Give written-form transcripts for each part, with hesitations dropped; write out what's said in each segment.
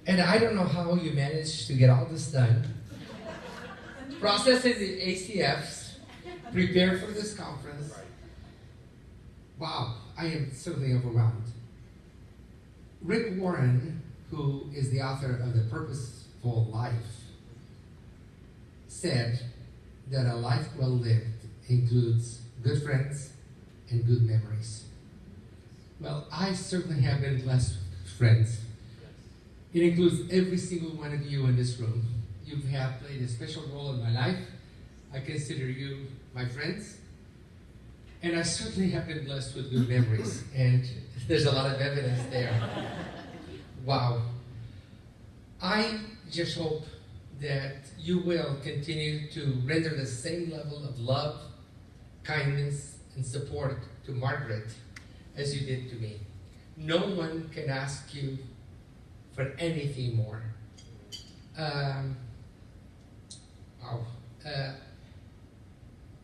And I don't know how you managed to get all this done. Processing the ACFs, prepare for this conference. Wow, I am certainly overwhelmed. Rick Warren, who is the author of The Purposeful Life, said that a life well lived includes good friends and good memories. Well, I certainly have been blessed with friends. It includes every single one of you in this room. You have played a special role in my life. I consider you my friends. And I certainly have been blessed with good memories. And there's a lot of evidence there. Wow. I just hope that you will continue to render the same level of love, kindness, and support to Margaret as you did to me. No one can ask you for anything more.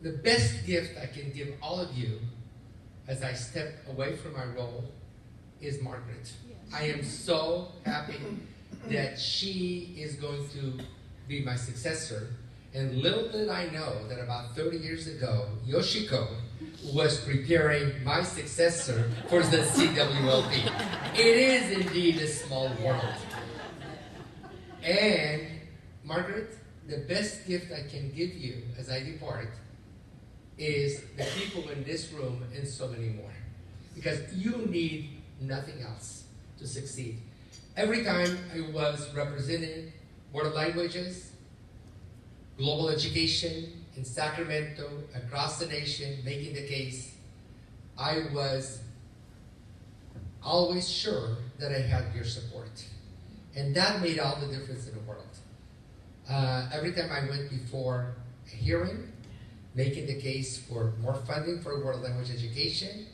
The best gift I can give all of you as I step away from my role is Margaret. Yes. I am so happy that she is going to be my successor. And little did I know that about 30 years ago, Yoshiko was preparing my successor for the CWLP. It is indeed a small world. And Margaret, the best gift I can give you as I depart is the people in this room and so many more. Because you need nothing else to succeed. Every time I was representing world languages, global education in Sacramento, across the nation, making the case, I was always sure that I had your support. And that made all the difference in the world. Every time I went before a hearing, making the case for more funding for world language education,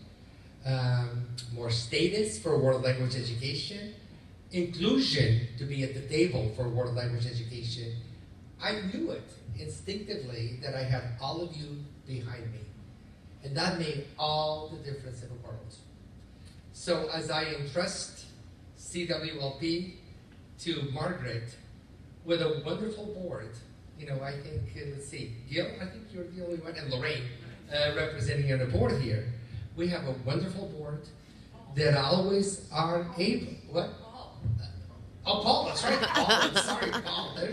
more status for world language education, inclusion to be at the table for world language education, I knew it instinctively that I had all of you behind me. And that made all the difference in the world. So as I entrust CWLP to Margaret with a wonderful board, you know, I think, let's see, Gil, I think you're the only one, and Lorraine, representing on the board here. We have a wonderful board that always are able, what? Oh, Paul, that's right, Paul, I'm sorry, Paul, there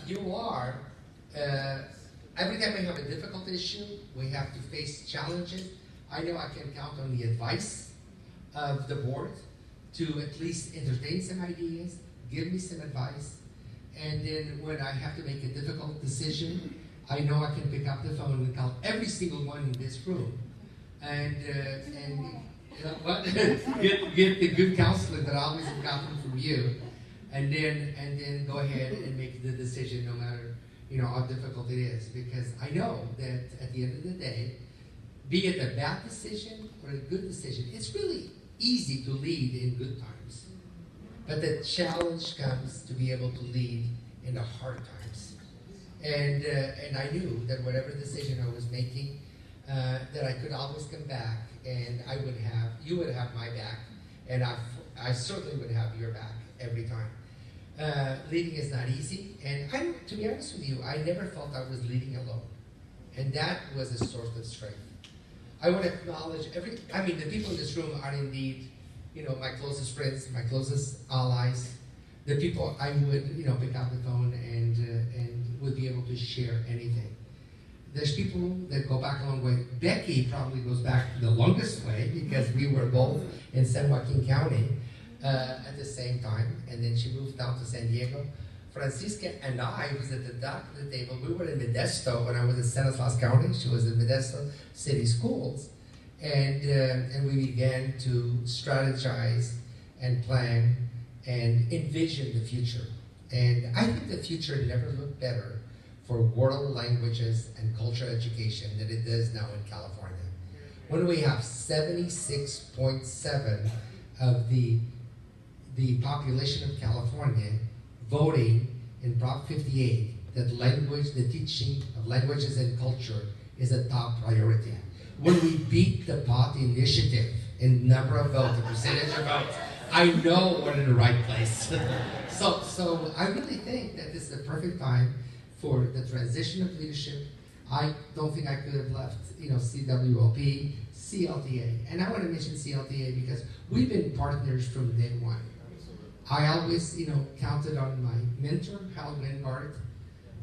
you are. Every time we have a difficult issue, we have to face challenges. I know I can count on the advice of the board to at least entertain some ideas, give me some advice, and then when I have to make a difficult decision, I know I can pick up the phone and call every single one in this room, and you know what? get the good counseling that I always have gotten from you, and then go ahead and make the decision no matter, you know, how difficult it is, because I know that at the end of the day, be it a bad decision or a good decision, it's really easy to lead in good times. But the challenge comes to be able to lead in the hard times. And I knew that whatever decision I was making, that I could always come back, and you would have my back, and I certainly would have your back every time. Leading is not easy, and to be honest with you, I never felt I was leading alone. And that was a source of strength. I would acknowledge the people in this room are indeed, you know, my closest friends, my closest allies, the people I would, you know, pick up the phone and would be able to share anything. There's people that go back a long way. Becky probably goes back the longest way because we were both in San Joaquin County at the same time, and then she moved down to San Diego. Francisca and I was at the top of the table. We were in Modesto when I was in Stanislaus County. She was in Modesto City Schools. And we began to strategize and plan and envision the future. And I think the future never looked better for world languages and cultural education than it does now in California. When we have 76.7 of the population of California voting in Prop 58 that the teaching of languages and culture is a top priority. When we beat the POT initiative in number of votes, the percentage of votes, I know we're in the right place. So I really think that this is the perfect time for the transition of leadership. I don't think I could have left, CWOP, CLTA. And I want to mention CLTA because we've been partners from day one. I always, counted on my mentor, Hal Wingard,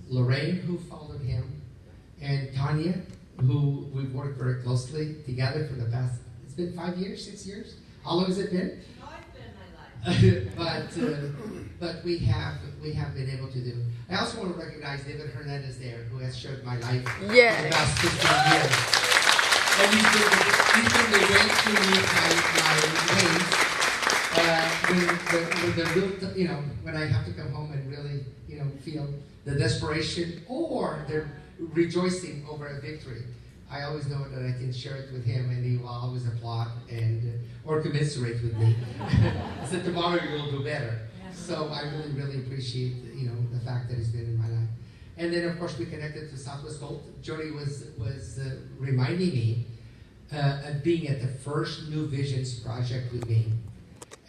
Lorraine, who followed him, and Tanya, who we've worked very closely together for the past, it's been 5 years, 6 years? How long has it been? No, it's been my life. but we have been able to do. I also want to recognize David Hernandez there, who has showed my life for the past 15 years. And he's been the way to meet my ways when I have to come home and really, feel the desperation or the rejoicing over a victory. I always know that I can share it with him, and he will always applaud or commiserate with me. I said, tomorrow you'll do better. So I really, really appreciate, the fact that he's been in my life. And then, of course, we connected to Southwest Gold. Jody was reminding me of being at the first New Visions project with me.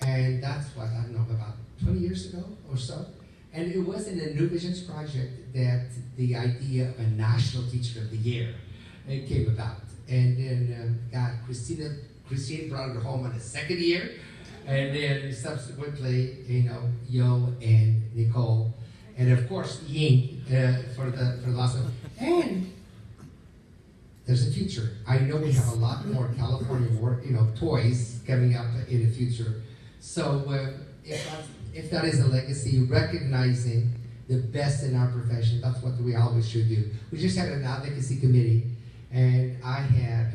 And that's what, I don't know, about 20 years ago or so. And it was in the New Visions project that the idea of a National Teacher of the Year came about. And then Christine brought it home on the second year. And then subsequently, Yo and Nicole. And of course, Ying for the last one. And there's a future. I know we have a lot more California toys coming up in the future. So if that is a legacy, recognizing the best in our profession, that's what we always should do. We just had an advocacy committee, and I had,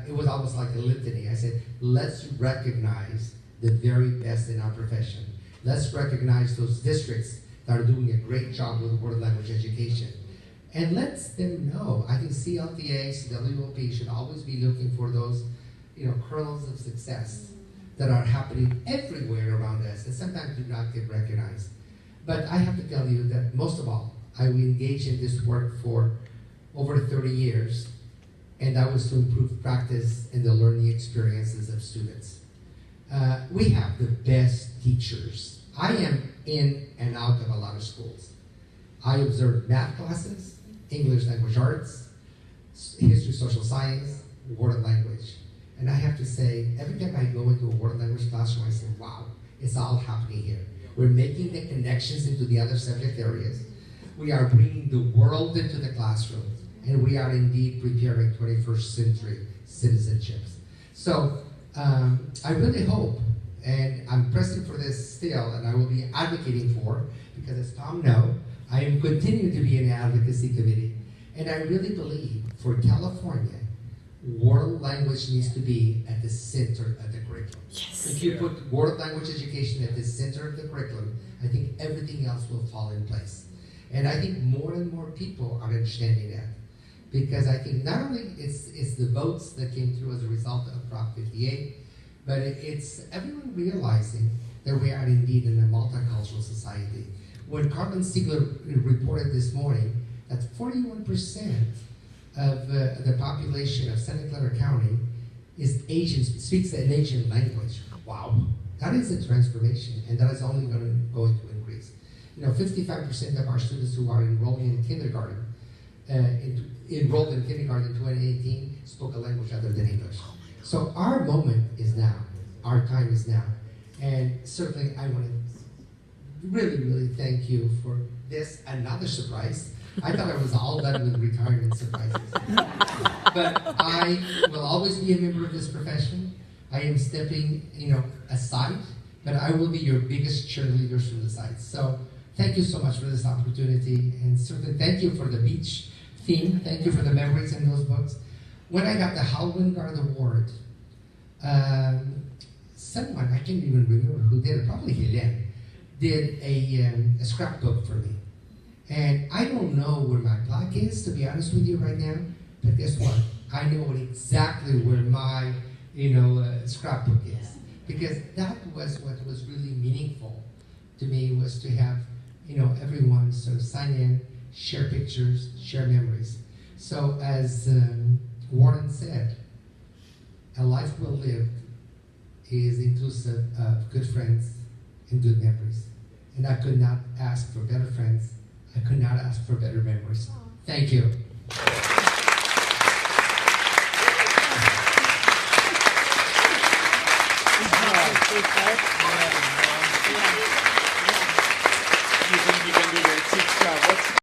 it was almost like a litany. I said, let's recognize the very best in our profession. Let's recognize those districts that are doing a great job with world language education. And let them know. I think CLTA, CWOP should always be looking for those, kernels of success that are happening everywhere around us and sometimes do not get recognized. But I have to tell you that most of all, I engaged in this work for over 30 years, and that was to improve practice and the learning experiences of students. We have the best teachers. I am in and out of a lot of schools. I observe math classes, English language arts, history, social science, world language. And I have to say, every time I go into a world language classroom, I say, wow, it's all happening here. We're making the connections into the other subject areas. We are bringing the world into the classroom, and we are indeed preparing 21st century citizenships. So I really hope, and I'm pressing for this still, and I will be advocating for, because as Tom knows, I am continuing to be in the advocacy committee, and I really believe for California, world language needs to be at the center of the curriculum. Yes. If you put world language education at the center of the curriculum, I think everything else will fall in place. And I think more and more people are understanding that. Because I think not only it's the votes that came through as a result of Prop 58, but it's everyone realizing that we are indeed in a multicultural society. When Carmen Stiegler reported this morning that 41% of the population of Santa Clara County is Asian, speaks an Asian language. Wow, that is a transformation, and that is only going to increase. 55% of our students who are enrolled in kindergarten, enrolled in kindergarten in 2018, spoke a language other than English. So our moment is now, our time is now, and certainly I want to really, really thank you for this another surprise. I thought I was all done with retirement surprises. But I will always be a member of this profession. I am stepping, aside, but I will be your biggest cheerleaders from the side. So thank you so much for this opportunity, and certainly thank you for the beach theme. Thank you for the memories in those books. When I got the Hal Wingard Award, someone, I can't even remember who did it, probably Helene, did a scrapbook for me. And I don't know where my plaque is, to be honest with you right now, but guess what? I know exactly where my, scrapbook is. Because that was what was really meaningful to me, was to have, everyone sort of sign in, share pictures, share memories. So as Warren said, a life well lived is inclusive of good friends and good memories. And I could not ask for better friends. I could not ask for better memories. Thank you.